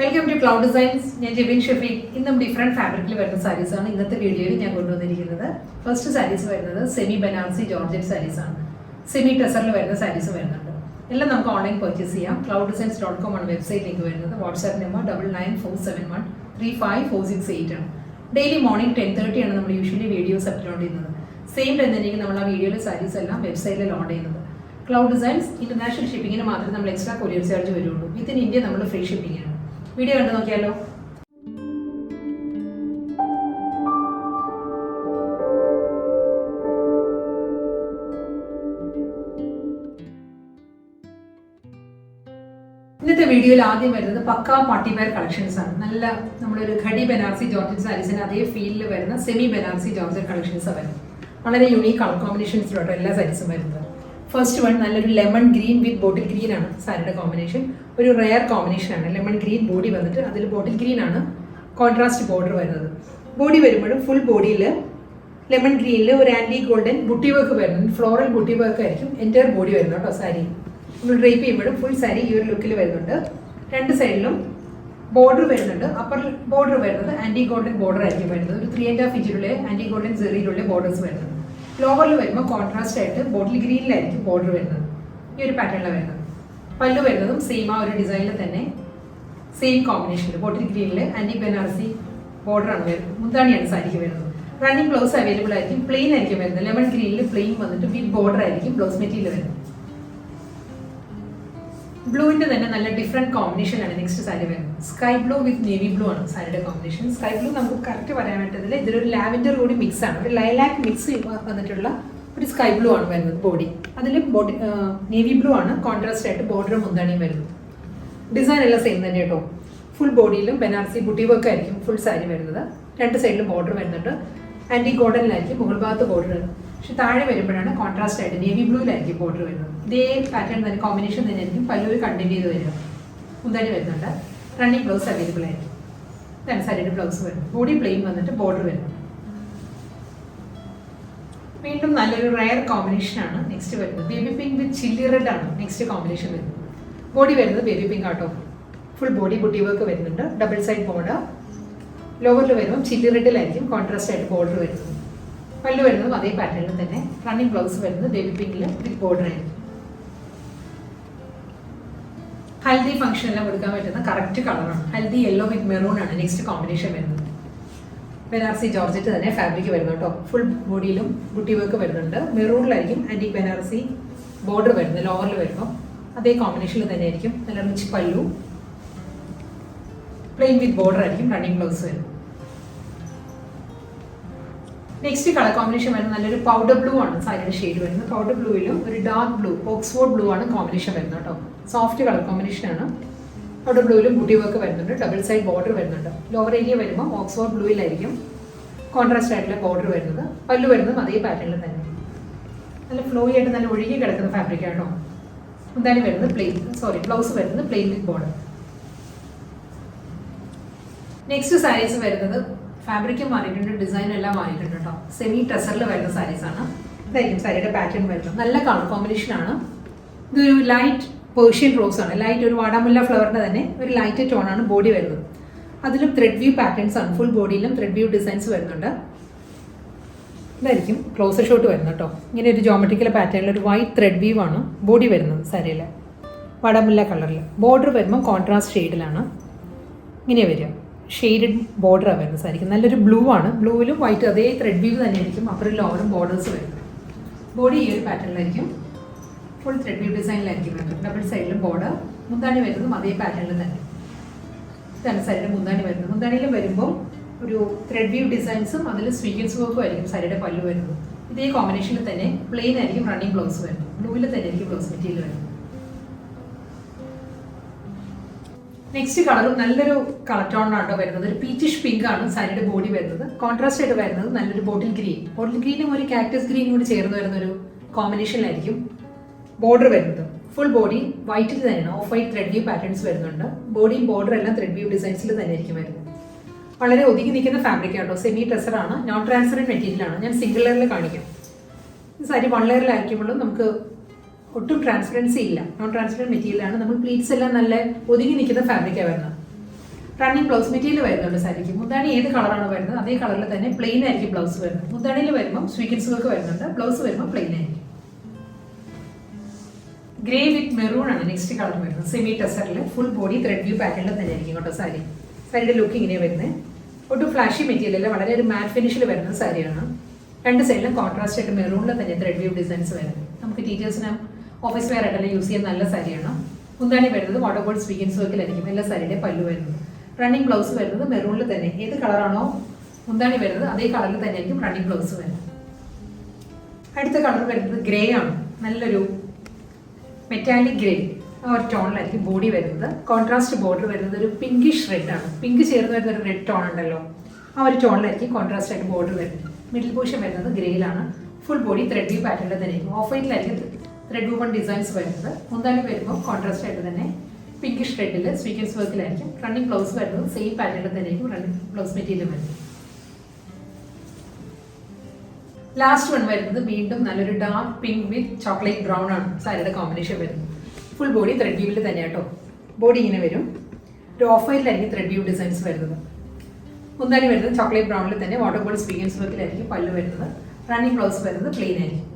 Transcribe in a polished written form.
Welcome to cloud designs. ഞാൻ ജെബിൻ ഷെഫീഖ്. ഇന്നും different ഫാബ്രിക്കിൽ വരുന്ന സാരീസ് ആണ് ഇന്നത്തെ വീഡിയോയിൽ ഞാൻ കൊണ്ടുവന്നിരിക്കുന്നത്. ഫസ്റ്റ് സാരീസ് വരുന്നത് സെമി ബനാറസി ജോർജറ്റ് സാരീസ് ആണ്. സെമി ടെസറിൽ വരുന്ന സാരീസ് വരുന്നുണ്ട്. എല്ലാം നമുക്ക് ഓൺലൈൻ പർച്ചേസ് ചെയ്യാം. clouddesigns.com ആണ് വെബ്സൈറ്റ് ലിങ്ക് വരുന്നത്. വാട്സ്ആപ്പ് നമ്പർ 9947135468 ആണ്. ഡെയിലി മോർണിംഗ് 10:30 ആണ് നമ്മൾ യൂഷ്വലി വീഡിയോസ് അപ്ലോഡ് ചെയ്യുന്നത്. സെയിം ടൈം തന്നെയായിരിക്കും നമ്മൾ ആ വീഡിയോയിലെ സാരീസ് എല്ലാം വെബ്സൈറ്റിൽ ലോഡ് ചെയ്യുന്നത്. ക്ലൗഡ് ഡിസൈൻസ് ഇന്റർനാഷണൽ ഷിപ്പിങ്ങിന് മാത്രമേ നമ്മൾ എക്സ്ട്രാ കൊറിയർ ചാർജ് വരുള്ളൂ. വിത്തിൻ ഇന്ത്യ നമ്മൾ ഫ്രീ ഷിപ്പിംഗ് ആണ്. വീഡിയോ കണ്ടു നോക്കിയാലോ. ഇന്നത്തെ വീഡിയോയിൽ ആദ്യം വരുന്നത് പക്കാ പാർട്ടി വെയർ കളക്ഷൻസ് ആണ്. നല്ല നമ്മളൊരു ഖടി ബനാറസി ജോർജറ്റ് സാരീസിന് അതേ ഫീലിൽ വരുന്ന സെമി ബനാറസി ജോർജറ്റ് കളക്ഷൻസ് വരുന്നത്. വളരെ യൂണീക്ക് കളർ കോമ്പിനേഷൻസിലോട്ടോ എല്ലാ സാരീസും വരുന്നത്. ഫസ്റ്റ് വൺ നല്ലൊരു ലെമൺ ഗ്രീൻ വിത്ത് ബോട്ടിൽ ഗ്രീൻ ആണ് സാരിയുടെ കോമ്പിനേഷൻ. ഒരു റെയർ കോമ്പിനേഷൻ ആണ്. ലെമൺ ഗ്രീൻ ബോഡി വന്നിട്ട് അതിൽ ബോട്ടിൽ ഗ്രീൻ ആണ് കോൺട്രാസ്റ്റ് ബോർഡർ വരുന്നത്. ബോഡി വരുമ്പോഴും ഫുൾ ബോഡിയിൽ ലെമൺ ഗ്രീനിൽ ഒരു ആൻറ്റി ഗോൾഡൻ ബുട്ടി വർക്ക് വരുന്നുണ്ട്. ഫ്ലോറൽ ബുട്ടി വർക്ക് ആയിരിക്കും എൻ്റയർ ബോഡി വരുന്നത് കേട്ടോ. സാരി നമ്മൾ ഡ്രേപ്പ് ചെയ്യുമ്പോഴും ഫുൾ സാരി ഈ ഒരു ലുക്കിൽ വരുന്നുണ്ട്. രണ്ട് സൈഡിലും ബോർഡർ വരുന്നുണ്ട്. അപ്പർ ബോർഡർ വരുന്നത് ആൻറ്റി ഗോൾഡൻ ബോർഡർ ആയിരിക്കും വരുന്നത്. ഒരു 3.5 ഇഞ്ചിലുള്ള ആൻറ്റി ഗോൾഡൻ സെറിയിലുള്ള ബോർഡേഴ്സ് വരുന്നത്. ലോവറിൽ വരുമ്പോൾ കോൺട്രാസ്റ്റ് ആയിട്ട് ബോട്ടിൽ ഗ്രീനിലായിരിക്കും ബോർഡർ വരുന്നത്. ഈ ഒരു പാറ്റേണിലാണ് വരുന്നത്. പല്ലു വരുന്നതും സെയിം ആ ഒരു ഡിസൈനിൽ തന്നെ സെയിം കോമ്പിനേഷനിൽ ബോട്ടിൽ ഗ്രീനിൽ ആൻറ്റി ബനാറസി ബോർഡറാണ് വരുന്നത്. മുന്താണിയാണ് സാരിക്ക് വരുന്നത്. റണ്ണിങ് ബ്ലൗസ് അവൈലബിൾ ആയിരിക്കും. പ്ലെയിൻ ആയിരിക്കും വരുന്നത്. ലെമൺ ഗ്രീനിൽ പ്ലെയിൻ വന്നിട്ട് വിത്ത് ബോർഡർ ആയിരിക്കും ബ്ലൗസ് മെറ്റീരിയൽ വരുന്നത്. ബ്ലൂവിൻ്റെ തന്നെ നല്ല ഡിഫറെൻറ്റ് കോമ്പിനേഷനാണ് നെക്സ്റ്റ് സാരി വരുന്നത്. സ്കൈ ബ്ലൂ വിത്ത് നേവി ബ്ലൂ ആണ് സാരിയുടെ കോമ്പിനേഷൻ. സ്കൈ ബ്ലൂ നമുക്ക് കറക്റ്റ് പറയാൻ പറ്റത്തില്ല. ഇതിലൊരു ലാവൻഡർ കൂടി മിക്സ് ആണ്. ഒരു ലൈലാക്ക് മിക്സ് വന്നിട്ടുള്ള ഒരു സ്കൈ ബ്ലൂ ആണ് വരുന്നത് ബോഡി. അതിൽ ബോഡി നേവി ബ്ലൂ ആണ് കോൺട്രാസ്റ്റ് ആയിട്ട് ബോർഡറും മുന്താണിയും വരുന്നത്. ഡിസൈൻ എല്ലാം സെയിം തന്നെ കേട്ടോ. ഫുൾ ബോഡിയിലും ബനാറസി ബുട്ടി വർക്ക് ആയിരിക്കും ഫുൾ സാരി വരുന്നത്. രണ്ട് സൈഡിലും ബോർഡർ വരുന്നുണ്ട്. ആൻറ്റി ഗോൾഡനിലായിരിക്കും മുകൾ ഭാഗത്ത് ബോർഡർ വരുന്നത്. പക്ഷെ താഴെ വരുമ്പോഴാണ് കോൺട്രാസ്റ്റ് ആയിട്ട് നേവി ബ്ലൂയിലായിരിക്കും ബോർഡർ വരുന്നത്. ഇതേ പാറ്റേൺ തന്നെ കോമ്പിനേഷൻ തന്നെ ആയിരിക്കും പല്ലൂർ കണ്ടിന്യൂ ചെയ്ത് വരിക. മുന്താണി വരുന്നുണ്ട്. റണ്ണിങ് ബ്ലൗസ് അവൈലബിൾ ആയിരിക്കും. ഇതാണ് സാരിയുടെ ബ്ലൗസ് വരുന്നത്. ബോഡി പ്ലെയിൻ വന്നിട്ട് ബോർഡർ വരുന്നത്. വീണ്ടും നല്ലൊരു റയർ കോമ്പിനേഷനാണ് നെക്സ്റ്റ് വരുന്നത്. Baby pink with chilli red ആണ് നെക്സ്റ്റ് കോമ്പിനേഷൻ വരുന്നത്. ബോഡി വരുന്നത് ബേബി പിങ്ക് ആട്ടോ. ഫുൾ ബോഡി ബുട്ടി വർക്ക് വരുന്നുണ്ട്. Double side border. ലോവറിൽ വരുമ്പോൾ ചില്ലി റെഡിലായിരിക്കും കോൺട്രാസ്റ്റ് ആയിട്ട് ബോർഡർ വരുന്നത്. പല്ലു വരുന്നതും അതേ പാറ്റേണിൽ തന്നെ. റണ്ണിങ് ബ്ലൗസ് വരുന്നത് ബേബി പിങ്കിൽ വിത്ത് ബോർഡർ ആയിരിക്കും. ഹൽദി ഫംഗ്ഷനെല്ലാം കൊടുക്കാൻ പറ്റുന്ന കറക്റ്റ് കളറാണ്. ഹൽദി യെല്ലോ വിത്ത് മെറൂൺ ആണ് നെക്സ്റ്റ് കോമ്പിനേഷൻ വരുന്നത്. ബനാറസി ജോർജറ്റ് തന്നെ ഫാബ്രിക് വരുന്നു കേട്ടോ. ഫുൾ ബോഡിയിലും ബുട്ടി വർക്ക് വരുന്നുണ്ട്. മെറൂണിലായിരിക്കും ആൻറ്റി ബനാറസി ബോർഡർ വരുന്നത്. ലോവറിൽ വരുമ്പോൾ അതേ കോമ്പിനേഷനിൽ തന്നെ ആയിരിക്കും. നല്ല റിച്ച് പല്ലു. പ്ലെയിൻ വിത്ത് ബോർഡർ ആയിരിക്കും. റണ്ണിങ് ബ്ലൗസ് വരും. നെക്സ്റ്റ് കളർ കോമ്പിനേഷൻ വരുന്നത് നല്ലൊരു പൗഡർ ബ്ലൂ ആണ് സാരിയുടെ ഷെയ്ഡ് വരുന്നത്. പൗഡർ ബ്ലൂയിലും ഒരു ഡാർക്ക് ബ്ലൂ ഓക്സ്ഫോർഡ് ബ്ലൂ ആണ് കോമ്പിനേഷൻ വരുന്നത് കേട്ടോ. സോഫ്റ്റ് കളർ കോമ്പിനേഷൻ ആണ്. പൗഡർ ബ്ലൂയിലും ബുട്ടി വർക്ക് വരുന്നുണ്ട്. ഡബിൾ സൈഡ് ബോർഡർ വരുന്നുണ്ട്. ലോവർ ഏരിയ വരുമ്പോൾ ഓക്സ്ഫോർഡ് ബ്ലൂയിലായിരിക്കും കോൺട്രാസ്റ്റ് ആയിട്ടുള്ള ബോർഡർ വരുന്നത്. പല്ലു വരുന്നതും അതേ പാറ്റേണിൽ തന്നെ. നല്ല ഫ്ലോയി ആയിട്ട് നല്ല ഒഴുകി കിടക്കുന്ന ഫാബ്രിക് ആണോ. മുന്താണി വരുന്നത് പ്ലെയിൻ ബ്ലൗസ് വരുന്നത് plain with border. Next saris വരുന്നത് ഫാബ്രിക് മാറിയിട്ടുണ്ട്. ഡിസൈൻ എല്ലാം മാറിയിട്ടുണ്ട് കേട്ടോ. സെമി ടെസറിൽ വരുന്ന സാരീസ് ആണ്. ഇതായിരിക്കും സാരിയുടെ പാറ്റേൺ വരുന്നത്. നല്ല കളർ കോമ്പിനേഷൻ ആണ്. ഇതൊരു ലൈറ്റ് പേർഷ്യൻ റോസ് ആണ്. ലൈറ്റ് ഒരു വാടാമുല്ല ഫ്ലവറിന്റെ തന്നെ ഒരു ലൈറ്റ് ടോൺ ആണ് ബോഡി വരുന്നത്. അതിലും ത്രെഡ് വ്യൂ പാറ്റേൺസ് ആണ്. ഫുൾ ബോഡിയിലും ത്രെഡ് വ്യൂ ഡിസൈൻസ് വരുന്നുണ്ട്. ഇതായിരിക്കും ക്ലോസർ ഷോട്ട് വരുന്നത് കേട്ടോ. ഇങ്ങനെ ഒരു ജോമെട്രിക്കൽ പാറ്റേണിൽ ഒരു വൈറ്റ് ത്രെഡ് വ്യൂ ആണ് ബോഡി വരുന്നത് സാരിയിൽ. വാടാമുല്ല കളറിൽ ബോർഡർ വരുമ്പോൾ കോൺട്രാസ്റ്റ് ഷെയ്ഡിലാണ് ഇങ്ങനെ വരിക. ഷെയ്ഡഡ് ബോർഡറാണ് വരുന്നത് സാരിക്ക്. നല്ലൊരു ബ്ലൂ ആണ്. ബ്ലൂവിലും വൈറ്റ് അതേ ത്രെഡ് വ്യൂ തന്നെയായിരിക്കും അപ്പറും ലോവറും ബോർഡേഴ്സ് വരുന്നത്. ബോഡി ഈ ഒരു പാറ്റേണിലായിരിക്കും. ഫുൾ ത്രെഡ് വ്യൂ ഡിസൈനിലായിരിക്കും വരുന്നത്. ഡബിൾ സൈഡിലും ബോർഡർ. മുന്താണി വരുന്നതും അതേ പാറ്റേണിൽ തന്നെ. ഇതാണ് സാരിയുടെ മുന്താണി വരുന്നത്. മുന്താണിയിലും വരുമ്പോൾ ഒരു ത്രെഡ് വ്യൂ ഡിസൈൻസും അതിൽ സ്വീക്വൻസ് വർക്കും ആയിരിക്കും സാരിയുടെ പല്ലു വരുന്നത്. ഇതേ കോമ്പിനേഷനിൽ തന്നെ പ്ലെയിൻ ആയിരിക്കും റണ്ണിങ് ബ്ലൗസ് വരുന്നത്. ബ്ലൂവിൽ തന്നെ ആയിരിക്കും ബ്ലൗസ് മെറ്റീരിയൽ വരുന്നത്. നെക്സ്റ്റ് കളറും നല്ലൊരു കളർ ടോണിലാണോ വരുന്നത്. ഒരു പീച്ചിഷ് പിങ്ക് ആണ് സാരിയുടെ ബോഡി വരുന്നത്. കോൺട്രാസ്റ്റ് ആയിട്ട് വരുന്നത് നല്ലൊരു ബോട്ടിൽ ഗ്രീൻ. ബോട്ടിൽ ഗ്രീനും ഒരു കാക്ടസ് ഗ്രീനും കൂടി ചേർന്ന് വരുന്ന ഒരു കോമ്പിനേഷനിലായിരിക്കും ബോർഡർ വരുന്നത്. ഫുൾ ബോഡി വൈറ്റിൽ തന്നെയാണ്. Of white thread view patterns വരുന്നുണ്ട്. ബോഡിയും ബോർഡർ എല്ലാം ത്രെഡ് വ്യൂ ഡിസൈൻസിൽ തന്നെ ആയിരിക്കും വരുന്നത്. വളരെ ഒതുങ്ങി നിൽക്കുന്ന ഫാബ്രിക് ആട്ടോ. സെമി ടെസർ ആണ്. നോൺ ട്രാൻസ്പെറൻറ്റ് മെറ്റീരിയൽ ആണ്. ഞാൻ സിംഗിൾ ലെയറിൽ കാണിക്കാം. ഈ സാരി 1 ലെയറിലായിരിക്കുമ്പോഴും നമുക്ക് ഒട്ടും ട്രാൻസ്പെറൻസി ഇല്ല. നോൺ ട്രാൻസ്പെറൻറ്റ് മെറ്റീരിയലാണ്. നമ്മൾ പ്ലീറ്റ്സ് എല്ലാം നല്ല ഒതുങ്ങി നിൽക്കുന്ന ഫാബ്രിക്കാണ് വരുന്നത്. റണ്ണിങ് ബ്ലൗസ് മെറ്റീരിയൽ വരുന്നുണ്ട് സാരിക്ക്. മുന്താണി ഏത് കളറാണ് വരുന്നത് അതേ കളറിൽ തന്നെ പ്ലെയിൻ ആയിരിക്കും ബ്ലൗസ് വരുന്നത്. മുന്താണിയിൽ വരുമ്പോൾ സ്വീക്കൻസ് വർക്ക് വരുന്നുണ്ട്, ബ്ലൗസ് വരുമ്പോൾ പ്ലെയിൻ ആയിരിക്കും. ഗ്രേ വിത്ത് മെറൂൺ ആണ് നെക്സ്റ്റ് കളർ വരുന്നത്. സെമി ടെസറിൽ ഫുൾ ബോഡി ത്രെഡ് വ്യൂ പാറ്റേണിൽ തന്നെ ആയിരിക്കും കേട്ടോ സാരി. സാരിയുടെ ലുക്ക് ഇങ്ങനെ വരുന്നത്. ഒട്ടും ഫ്ലാഷി മെറ്റീരിയൽ അല്ല, വളരെ ഒരു മാറ്റ് ഫിനിഷിൽ വരുന്ന സാരിയാണ്. രണ്ട് സൈഡിലും കോൺട്രാസ്റ്റ് ആയിട്ട് മെറൂണിൽ തന്നെ ത്രെഡ് വ്യൂ ഡിസൈൻസ് വരുന്നത്. നമുക്ക് ടീച്ചേഴ്സിന് ഓഫീസ് വെയർ ആയിട്ടെല്ലാം യൂസ് ചെയ്യാൻ നല്ല സാരിയാണ്. മുന്താണി വരുന്നത് വാട്ടർ ബോർഡ് സ്വീക്കൻസ് വർക്കിലായിരിക്കും എല്ലാ സാരിയുടെ പല്ലു വരുന്നത്. റണ്ണിങ് ബ്ലൗസ് വരുന്നത് മെറൂണിൽ തന്നെ, ഏത് കളറാണോ മുന്താണി വരുന്നത് അതേ കളറിൽ തന്നെ ആയിരിക്കും റണ്ണിങ് ബ്ലൗസ് വരുന്നത്. അടുത്ത കളർ വരുന്നത് ഗ്രേ ആണ്, നല്ലൊരു മെറ്റാലിക് ഗ്രേ ആ ഒരു ടോണിലായിരിക്കും ബോഡി വരുന്നത്. കോൺട്രാസ്റ്റ് ബോർഡർ വരുന്നത് ഒരു പിങ്കിഷ് റെഡ് ആണ്, പിങ്ക് ചേർന്ന് വരുന്ന ഒരു റെഡ് ടോൺ ഉണ്ടല്ലോ, ആ ഒരു ടോണിലായിരിക്കും കോൺട്രാസ്റ്റ് ആയിട്ട് ബോർഡർ വരുന്നത്. മിഡിൽ പോർഷൻ വരുന്നത് ഗ്രേയിലാണ്, ഫുൾ ബോഡി ത്രെഡ് വ്യൂ പാറ്റേണിൽ തന്നെ ആയിരിക്കും. ഓഫ് വൈറ്റിലായിരിക്കും ത്രെഡ് വൂവൺ ഡിസൈൻസ് വരുന്നത്. മുന്താണി വരുമ്പോൾ കോൺട്രാസ്റ്റ് ആയിട്ട് തന്നെ പിങ്കിഷ് റെഡിൽ സ്വീക്കൻസ് വർക്കിലായിരിക്കും. റണ്ണിങ് ബ്ലൗസ് വരുന്നത് സെയിം പാറ്റേണിൽ തന്നെ ആയിരിക്കും റണ്ണിങ് ബ്ലൗസ് മെറ്റീരിയൽ വരുന്നത്. ലാസ്റ്റ് വൺ വരുന്നത് വീണ്ടും നല്ലൊരു ഡാർക്ക് പിങ്ക് വിത്ത് ചോക്ലേറ്റ് ബ്രൗൺ ആണ് സാരിയുടെ കോമ്പിനേഷൻ വരുന്നത്. ഫുൾ ബോഡി ത്രെഡ് വ്യൂവിൽ തന്നെ കേട്ടോ. ബോഡി ഇങ്ങനെ വരും, ഒരു ഓഫ് വൈറ്റിലായിരിക്കും ത്രെഡ് വ്യൂ ഡിസൈൻസ് വരുന്നത്. മുന്താണി വരുന്നത് ചോക്ലേറ്റ് ബ്രൗണിൽ തന്നെ വാട്ടർ ബോർഡ് സ്വീക്കൻസ് വർക്കിലായിരിക്കും പല്ലു വരുന്നത്. റണ്ണിങ് ബ്ലൗസ് വരുന്നത് പ്ലെയിൻ ആയിരിക്കും.